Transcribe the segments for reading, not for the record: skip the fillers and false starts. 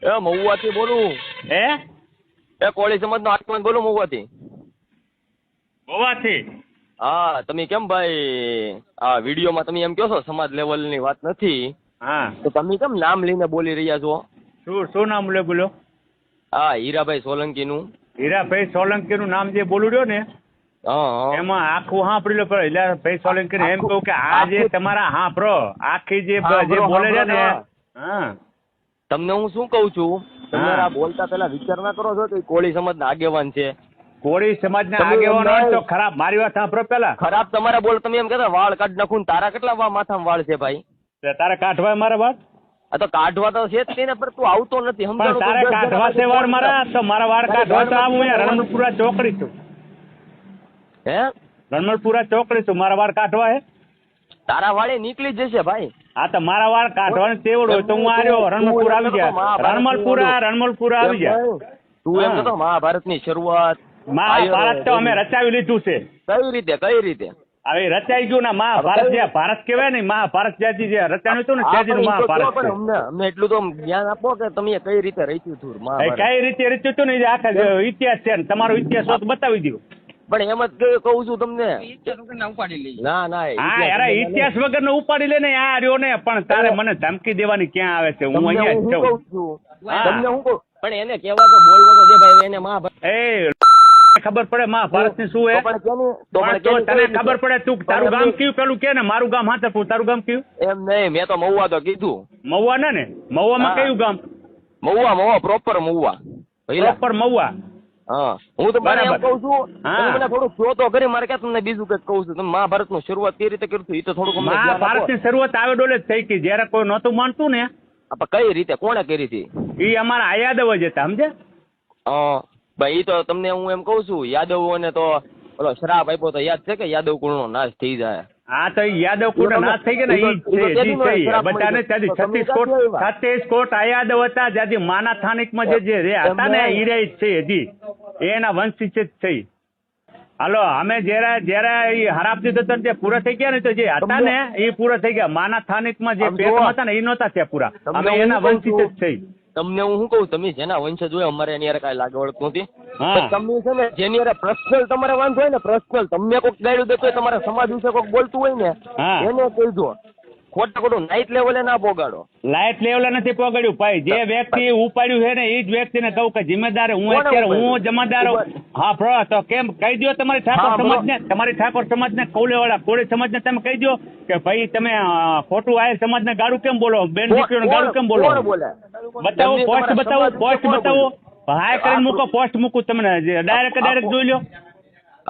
એ મહુવાથી બોલું. હે એ કોળી સમાજનો આત્મા બોલું મહુવાથી. ગોવાથી? હા તમે કેમ ભાઈ આ વિડીયોમાં તમે એમ કહો છો સમાજ લેવલની વાત નથી, હા તો તમે કેમ નામ લઈને બોલી રહ્યા છો? શું નામ બોલો? હા હીરાભાઈ સોલંકીનું. હીરાભાઈ સોલંકીનું નામ જે બોલું રહ્યો ને હા એમાં આખું સાંભળી લો. હીરાભાઈ સોલંકી એમ કહું કે આ જે તમારા હાંભળો આખી જે બોલે છે ને, હા તમને હું શું કહું છું, તમે આ બોલતા પેલા વિચાર ના કરો છો કે કોળી સમાજના આગેવાન છે? કોળી સમાજના આગેવાન હોય તો ખરાબ. મારી વાત સાંભળો પેલા. ખરાબ તમારા બોલ. તમે એમ કહેતા વાળ કાઢ નાખું. તારા કેટલા માથામાં વાળ છે ભાઈ? તારે કાઢવા મારા વાત? આ તો કાઢવા તો છે જ નહીં ને, પણ તું આવતો નથી. પણ તારે કાઢવા છે વાળ મારા? તો મારા વાળ કાઢવા તો આવું રણમલપુરા ચોકડી છું. હે રણમલપુરા ચોકડી છું. મારા વાળ કાઢવા હે? તારા વાળે નીકળી જશે ભાઈ. હા તો મારા વાળ કાઢવાનું તેવડ હોય તો હું આવ્યો રણમલપુરા આવી જાય. રણમલપુરા આવી જાય. તું એમ કહેતો મહાભારતની શરૂઆત. મહાભારત તો અમે રચાવી લીધું છે. કઈ રીતે? કઈ રીતે હવે રચાઈ ગયું ને મહાભારત? જે ભારત કહેવાય ને, મહાભારત જ્યાંથી જે રચાયું હતું ને ત્યાંથી મહાભારત છે. અમને એટલું તો જ્ઞાન આપો કે તમે કઈ રીતે રચ્યું હતું મહાભારત? કઈ રીતે રચ્યું હતું ને એ આખા ઇતિહાસ છે. તમારો ઇતિહાસ હોત બતાવી દઉં. પણ એમ જ કહું છું તમને. ના ના હા યાર, ઇતિહાસ વગર નો ઉપાડી લે ને આ રહ્યો ને. પણ તારે મને ધમકી દેવાની ક્યાં આવે છે? હું અહીંયા જ છું. તમને હું કહું, પણ એને કહેવા તો બોલવો તો દે ભાઈ. એને મહાભારત ખબર પડે મહાભારત ની શું હે? તો તને ખબર પડે. તું તારું ગામ કયું પેલું કે ને? મારું ગામ હાથરપુર. તારું ગામ કયું? એમ નહીં, મેં તો મહુવા તો કીધું. મહુવા ને? મહુવામાં કયું ગામ? મહુવા પ્રોપર મહુવા. પ્રોપર મહુવા. હા હું તો મને એમ કહું છું, મને થોડું કહો તો ખરી. મારે ક્યાં તમને બીજું કઈ કહું છું. તમે મહાભારત નું શરૂઆત કઈ રીતે કર્યું એ તો થોડુંક. મહાભારત ની શરૂઆત આવે ડોલે જ થઈ ગઈ. જયારે કોઈ નહોતું માનતું ને. કઈ રીતે? કોણે કરી હતી? એ અમારા યાદવ જ હતા, સમજે? ભાઈ ઈ તો તમને હું એમ કહું છું, યાદવોને તો ઓલો શ્રાપ આપ્યો તો યાદ છે કે યાદવ કુળ નો નાશ થઈ જાય? હા તો યાદવ કુળ નાશ થઈ ગયા ને. એ બધાને ત્યાંથી 36 કોટ આ યાદવ હતા. જ્યાંથી માના સ્થાનિક માં જે હતા ને એ રે છે હજી. એના વંશી જ છે. હાલો અમે જયારે હરાપતી દત્તર જે પૂરા થઈ ગયા ને, તો જે હતા ને એ પૂરા થઈ ગયા. માના સ્થાનિક માં જે પેટમાં હતા ને એ નહોતા ત્યાં પૂરા. અમે એના વંશી જ છે. તમને હું શું કહું, તમે જેના વંશજ હોય અમારે એની કઈ લાગે વળતું નથી. તમે છે ને જેની પર્સનલ તમારે વાંધો હોય ને, પર્સનલ તમને કોઈક ગાડ્યું દેતો હોય, તમારા સમાજ વિશે કોઈક બોલતું હોય ને, એને કહીજો. ખોટું નાઇટ લેવલે ના પોગાડો. લાઇટ લેવલે નથી પોગાડ્યું ભાઈ. જે વ્યક્તિ ઉપાડ્યું છે ને એ જ વ્યક્તિને કહું કે જિમ્મેદાર હું. અત્યારે હું જમાદાર. હા પ્રો તો કેમ કહી દો તમારી ઠાકોર સમાજ ને, તમારી ઠાકોર સમાજ ને, કૌલેવાળા કોળી સમાજ ને તમે કહી દો કે ભાઈ તમે ખોટું આયર સમાજ ને ગાડું કેમ બોલો? બેન દીકરીઓ ગાડું કેમ બોલો? બતાવો પોસ્ટ, બતાવો પોસ્ટ, બતાવો. હાય કરીને મૂકો પોસ્ટ, મૂકું તમને ડાયરેક્ટ જોઈ લો.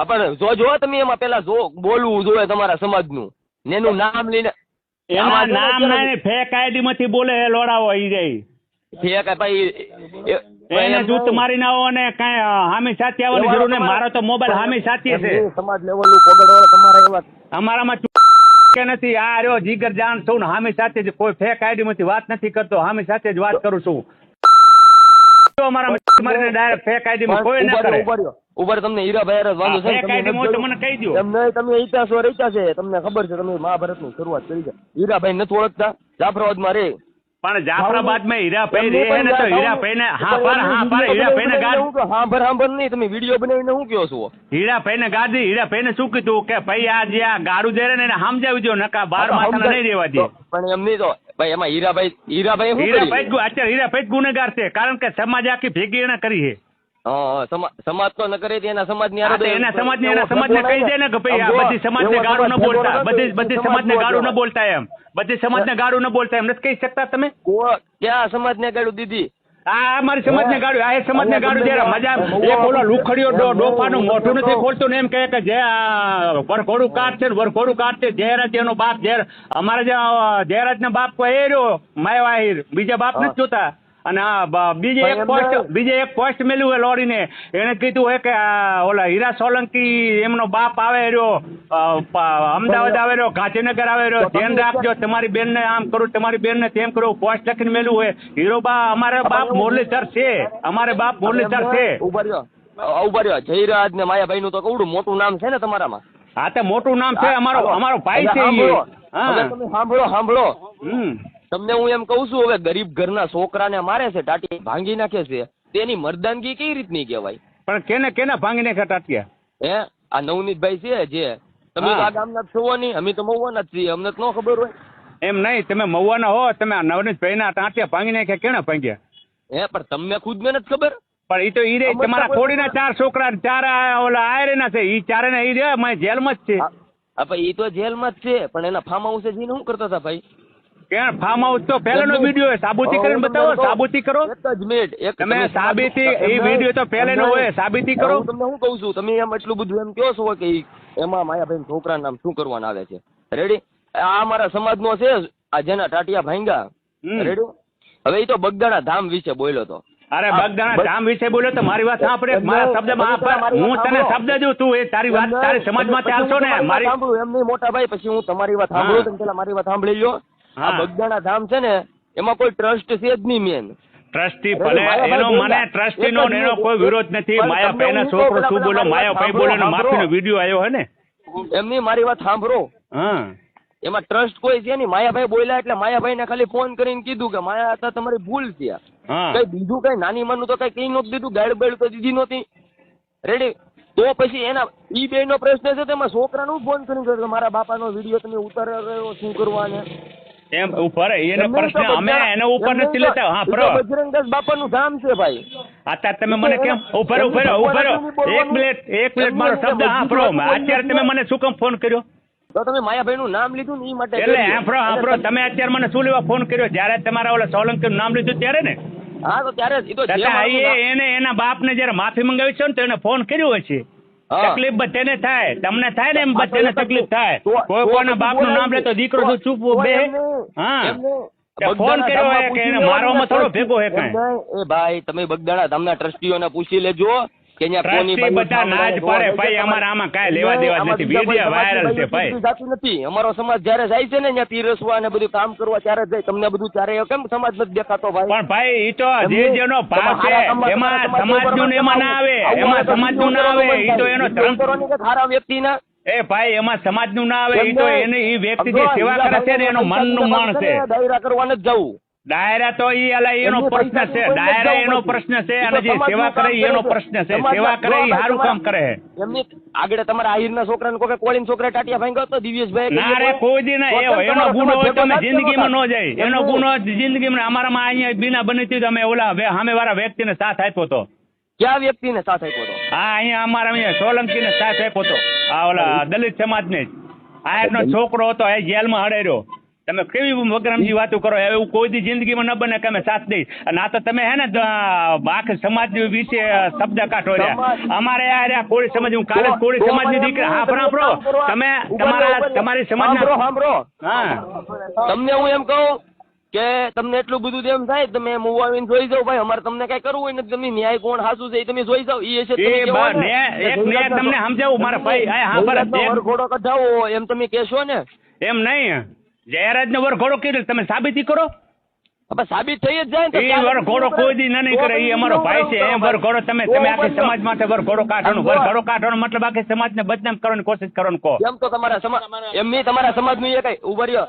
પણ જો તમે એમાં પેલા બોલવું જોઈએ તમારા સમાજ નું. એનું નામ લઈને એના નામ ના ફેક આઈડી માંથી બોલે લોડાવો ઈ જાય. ફેક ભાઈ એને જૂત મારી ના આવો ને કઈ હામી સાચી આવવાની જરૂર નહીં. મારો તો મોબાઈલ હામી સાચી છે. સમાજ લેવલ નું પોગાડો તમારા એવા અમારામાં કે નથી. આ રહ્યો જીગર જાણ છું ને હામી સાથે જ. કોઈ ફેક આઈડી માંથી વાત નથી કરતો. હામી સાથે જ વાત કરું છું. અમારા મારીને ડાયરેક્ટ ફેક આઈડી માં કોઈ ના કરે. ઉપર તમને હીરાભાઈ વાંધો છે? ફેક આઈડી માં તો મને કહી દો. એમ નહીં, તમે ઇતિહાસો રચ્યા છે, તમને ખબર છે. તમે મહાભારત ની શરૂઆત કરી છે. હીરાભાઈ નથી ઓળખતા? જાફરાબાદ માં રે. પણ જાફરાબાદ માં હીરાભાઈ રે ને, તો હીરાભાઈ ને હીરાભાઈ ને ગાડી હાંભર નહીં. તમે વિડીયો બનાવીને શું કહો છો? હીરાભાઈ ને ગાડી. હીરાભાઈ ને શું કીધું કે ભાઈ આ જે આ ગાડું દે ને એને સમજાવી દો, નકા બાર માથા નહીં રહેવા દે. પણ એમ નહીં તો ભાઈ એમાં હીરાભાઈ અત્યારે હીરાભાઈ ગુનેગાર છે. કારણ કે સમાજ આખી ભેગી એને કરી છે. સમાજ તો ન કરે એના સમાજ ની એના સમાજ ને કહી દે ને કે ભાઈ આ બધી સમાજ ને ગાડું ન બોલતા. બધી સમાજ ને ગાડું ન બોલતા એમ. બધી સમાજ ને ગાડું ન બોલતા એમ નથી કહી શકતા તમે? ક્યાં સમાજ ને ગાડું દીધી? આ અમારી સમાજ ને ગાડું. આ સમાજ ને ગાડું જયારે મજા એક ઓલો લુખડીઓ ડોફાનું મોઢું નથી ખોલતું ને એમ કહે કે જે વરઘોડું કાઢ છે, વરઘોડું કાઢ છે. જયરાજ એનો બાપ અમારા જે જયરાજ ના બાપ કોઈ એ રહ્યો માયવાહીર. બીજા બાપ નથી જોતા. અને બીજે એક પોસ્ટ મેલ્યું હોય લોડીને. એને કીધું હોય કે ઓલા હીરા સોલંકી એમનો બાપ આવે રહ્યો, અમદાવાદ આવે રહ્યો, ગાંધીનગર આવે રહ્યો. ધ્યાન રાખજો, તમારી બેન ને આમ કરું, તમારી બેન ને તેમ કરું. પોસ્ટ લખીને મેલ્યું હોય. હીરો અમારે બાપ મુરલીધર છે. અમારે બાપ મુરલીધર છે. ઉભા રહ્યો. જયરાજ ને માયાભાઈ નું તો કવડું મોટું નામ છે ને તમારામાં? હા તો મોટું નામ છે. અમારો ભાઈ છે. સાંભળો. તમને હું એમ કહું છું, હવે ગરીબ ઘરના છોકરાને મારે છે, ટાટી ભાંગી નાખે છે, તેની મર્દાનગી કઈ રીતની કહેવાય? પણ કેને ભાંગી નાખ્યા ટાટિયા? હે, આ નવનીતભાઈ છે જે, તમે તો આ ગામના છો નહીં, અમે તો મહુવાના જ છીએ, અમને તો ન ખબર હોય. એમ નહીં, તમે મહુવાના હો, તમે આ નવનીતભાઈના ટાટિયા ભાંગી નાખ્યા કેને ભાંગ્યા? હે, પણ તમને ખુદ ને નથી ખબર? પણ ઈ તો ઈ રે તમારા કોડીના 4 છોકરા, 4 ઓલા આયરેના છે, ઈ ચારે ને ઈ રે મેં જેલમાં જ છે. હા, પણ ઈ તો જેલમાં જ છે, પણ એના ફાર્મ હાઉસે જઈને શું કરતા હતા ભાઈ? ક્યાં ફાર્મ હાઉસ? તો પહેલાનો વિડીયો સાબુતી કરીને બતાવો, સાબુતી કરો. એક જ મિનિટ, તમે સાબિતી, એ વિડીયો તો પહેલાનો હોય, સાબિતી કરો. હું તમને શું કહું છું, તમે એમ એટલું બધું એમ કહો છો કે એમાં માયાભાઈ છોકરાનું નામ શું કરવાનું આવે છે? રેડી? આ અમારા સમાજનો છે, આ જેના ટાટિયા ભાંગ્યા. રેડી? હવે એ તો બગદાણા ધામ વિશે બોલ્યો તો. અરે બગદાણા ધામ વિશે બોલ્યો તો મારી વાત સાંભળે, મારા શબ્દમાં હું તને શબ્દ દઉં, તું એ તારી વાત તારી સમાજમાં ચાલશો ને. મારી સાંભળું એમ નહીં મોટા ભાઈ, પછી હું તમારી વાત સાંભળું, તમે પેલા મારી વાત સાંભળી લો. આ બગદાણા ધામ છે ને, એમાં કોઈ ટ્રસ્ટ છે જ નહીં મેન. ટ્રસ્ટી ભલે એનો મને ટ્રસ્ટીનો એનો કોઈ વિરોધ નથી. માયાભાઈના છોકરો શું બોલો, માયાભાઈ બોલે ને માફીનો વિડીયો આવ્યો હે ને. એમની મારી વાત સાંભળો. હા, એમાં ટ્રસ્ટ કોઈ છે નહીં. માયાભાઈ બોલ્યા એટલે માયાભાઈને ખાલી ફોન કરીને કીધું કે માયા હતા તમારી ભૂલ છે. કઈ બીજું કઈ નાની માનું તો કઈ નહોતું દીધું, ગાયડ બાયડ તો દીધી નહોતી. રેડી? તો પછી એના ઈ બે નો પ્રશ્ન છે, તેમાં છોકરાનું ફોન કરીને કહ્યું મારા બાપાનો વિડીયો તમે ઉતાર્યો શું કરવાને એમ ઉપર એનો પ્રશ્ન અમે એનો ઉપર નથી લેતા. હા પ્રો બજરંગદાસ બાપાનું ધામ છે ભાઈ. અત્યારે તમે મને કેમ ઉપર એક મિનિટ મારો શબ્દ. હા પ્રો અત્યારે તમે મને શું કામ ફોન કર્યો? તો તમે માયાભાઈ નું નામ લીધું ને એ માટે. એટલે હા તમે અત્યારે મને શું લેવા ફોન કર્યો? જયારે તમારા ઓલા સોલંકી નું નામ લીધું ત્યારે ને. હા તો ત્યારે એને એના બાપ ને જયારે માફી મંગાવી છે ને તો એને ફોન કર્યો હશે. તકલીફ બધાને થાય, તમને થાય ને એમ બધાને તકલીફ થાય. કોઈ કોઈના બાપ નું નામ લે તો દીકરો શું ચૂપ બે? હા ફોન કર્યો હોય કે એને મારવામાં થોડો ભેગો હે કઈ? એ ભાઈ તમે બગદાણા ધામના ટ્રસ્ટીઓને પૂછી લેજો કે બધા ના જ પડે ભાઈ. અમારે આમાં કાંઈ લેવા દેવા નથી. વિડીયો વાયરલ છે ભાઈ. નથી અમારો સમાજ જયારે જાય છે ને ત્યાં પીરસવા ને બધું કામ કરવા ત્યારે જાય. તમને બધું ત્યારે કેમ સમાજ નથી દેખાતો ભાઈ? પણ ભાઈ ઈ તો જે જેનો ભાવ છે એમાં સમાજનું એમાં ના આવે, એમાં સમાજનું ના આવે. ઈ તો એનો ધર્મ સારા વ્યક્તિના એ ભાઈ એમાં સમાજનું ના આવે. ઈ તો એની વ્યક્તિ જે સેવા કરે છે ને એનો મનનું માણ છે. દાયરા કરવાને જ જવું. ડાયરા તો એનો પ્રશ્ન છે. ડાયરા એનો પ્રશ્ન છે અને જે સેવા કરે એનો પ્રશ્ન છે. સેવા કરે એ સારું કામ કરે. એમની આગળ તમારા આહિરના છોકરાને કોઈ કોળીન છોકરા ટાટિયા ભાંગ્યો તો દિવ્યેશભાઈ ના રે કોઈ દી ના. એનો ગુનો હોય તમે જિંદગીમાં ન જાય. એનો ગુનો જિંદગીમાં અમારામાં અહીંયા બીના બની હતી અમે ઓલા સામે વાળા વ્યક્તિને સાથ આપ્યો હતો. ક્યાં વ્યક્તિને સાથ આપ્યો હતો? હા અહીંયા અમારા અહીંયા સોલંકીને સાથ આપ્યો હતો. આ ઓલા દલિત સમાજને આયરનો છોકરો હતો એ જેલમાં હડાર્યો. તમે કેવી વગરમજી વાતો કરો? એવું કોઈ દી જિંદગીમાં ન બને કે અમે સાથ દઈ. અને આ તો તમે હે ને આખા સમાજ વિશે શબ્દ કાઢો રહ્યા. અમારે આ કોળી સમાજ, હું કાલે કોળી સમાજની દીકરી. હા સાંભળો તમે તમારી સમાજના હા તમને હું એમ કહું કે તમને એટલું બધું એમ થાય તમે મૂવ આવીને જોઈ જાવ ભાઈ. અમારે તમને કઈ કરવું હોય ને તમે ન્યાય કોણ હાસું છે એ તમે જોઈ જાવ. એ છે તમને સમજાવું મારા ભાઈ. હા વરઘોડો કઢાવો એમ તમે કહેશો ને? એમ નહીં, જયરાજ નો વરઘોડો કર્યો તમે સાબિતી કરો. સાબિત થઈ જ જાય ને. એ વરઘોડો કોઈ દી નહીં કરે. એ અમારો ભાઈ છે. એમ વરઘોડો તમે આખી સમાજ માટે વરઘોડો કાઢવાનો. વરઘોડો કાઢવાનો મતલબ આખી સમાજને બદનામ કરવાની કોશિશ કરવાનો કહો. એમ તો તમારા સમાજ એમની તમારા સમાજનું એ કઈ ઉભા રહ્યો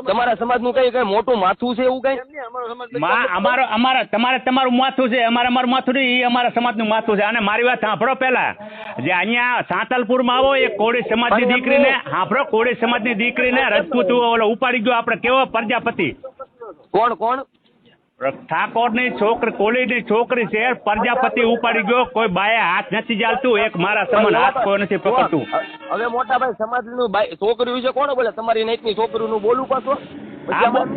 તમારા સમાજનું કઈ મોટું માથું છે એવું કઈ? તમારું માથું છે. અમારું માથું નહીં. એ અમારા સમાજનું માથું છે. અને મારી વાત સાંભળો પેલા. જે અહીંયા સાંતલપુરમાં આવો એ કોળી સમાજની દીકરીને સાંભળો. કોળી સમાજની દીકરીને રજપૂત ઓલો ઉપાડી ગયો આપણે કેવો પ્રજાપતિ. કોણ? ઠાકોરની છોકરી, કોળીની છોકરી છે. પ્રજાપતિ ઉપાડી ગયો. કોઈ બાએ હાથ નથી ચાલતું. એક મારા સમાન હાથ કોઈ નથી પકડતું. હવે મોટા ભાઈ સમાજનું છોકરી વિશે કોણ બોલે? તમારી નાઈટની છોકરીનું બોલું પાછો.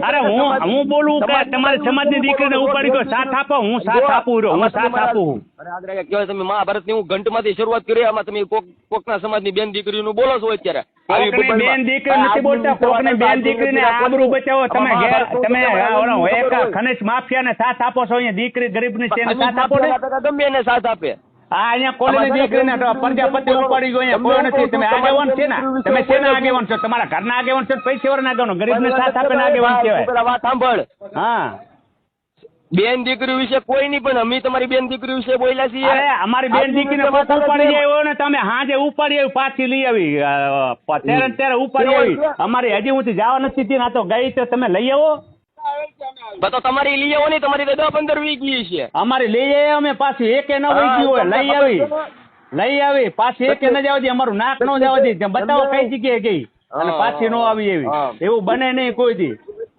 અરે હું બોલું કે તમારી સમાજની દીકરીને ઉપાડી ગયો. સાથ આપો. હું સાથ આપું રહ્યો. હું સાથ આપું. અરે આગળ કહેવાય તમે મહાભારતની હું ઘંટમાંથી શરૂઆત કરી. આમાં તમે કોકના સમાજની બેન દીકરીનું બોલો છો અત્યારે. કોકની બેન દીકરી નથી બોલતા. કોકની બેન દીકરીને આબરૂ બચાવો. તમે એક ખનિજ માફિયાને સાથ આપો છો. અહીંયા દીકરી ગરીબની છે એને સાથ આપો ને. ગમે એને સાથ આપે. હા અહીંયા કોલીની દીકરીને પ્રજાપતિ ઉપાડી ગયો. અહીંયા કોઈ નથી. તમે આગેવાન છે ને? તમે શેના આગેવાન છો? તમારા ઘરના આગેવાન છો? પૈસા વાળા આગેવાન? ગરીબને સાથ આપે ને આગેવાન કહેવાય. વાત સાંભળ. હા બેન દીકરી વિશે કોઈ નહીં, પણ અમે તમારી બેન દીકરી વિશે બોલ્યા છીએ. અરે અમારી બેન દીકરીને કોક ઉપાડી આવ્યો ને તમે હાજે ઉપાડી આવી પાછી લઈ આવી ત્યારે ઉપાડી આવી. અમારી હજી હું જવા નથી દી, આ તો ગઈ તો તમે લઈ આવો. તો તમારી લઈ આવો નહીં, તમારી તો 10-15 વીક ગઈ છે. અમારી લઈ આવી અમે પાછી એકે ન વહી ગઈ હોય, લઈ આવી પાછી એકે ન જવા દે, અમારું નાક ન જવા દે. બતાવો કઈ જગ્યાએ ગઈ અને પાછી ન આવી એવી, એવું બને નહીં કોઈ દી.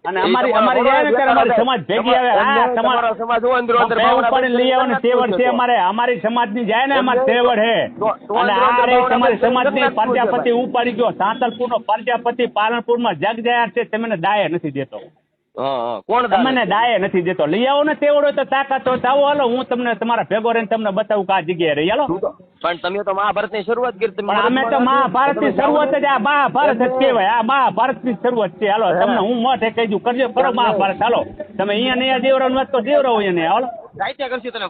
અને અમારી જાય ને ત્યારે અમારી સમાજ ભેગી આવે. આ સમાજ ઉપાડીને લઈ આવે ને તેવડ છે અમારે, અમારી સમાજ ની જાય ને અમારે તેવડ હે. અને આ રે તમારી સમાજ ની પ્રજાપતિ ઉપાડી ગયો, સાંતલપુર નો પ્રજાપતિ પાલનપુર માં જગજાહેર છે, તમને દાય નથી દેતો. કોણ તમને દાય નથી દેતો. લઈ આવો ને તેવડ હોય તો તાકાત હોય તો આવો, હાલો હું તમને તમારા ભેગો રહીને તમને બતાવું કે આ જગ્યાએ રહી. હાલો. પણ તમે તો મહાભારત ની શરૂઆત કરી. અમે તો મહાભારત ની શરૂઆત જ આ મહાભારત જ કહેવાય. આ મહાભારત ની શરૂઆત છે. હાલો તમને હું મઠે કહી દઉં, કરજો કરો મહાભારત. હાલો તમે અહીંયા ને દેવરાવ વાત તો દેવરાવ અહીંયા ને. હાલો કરશે તને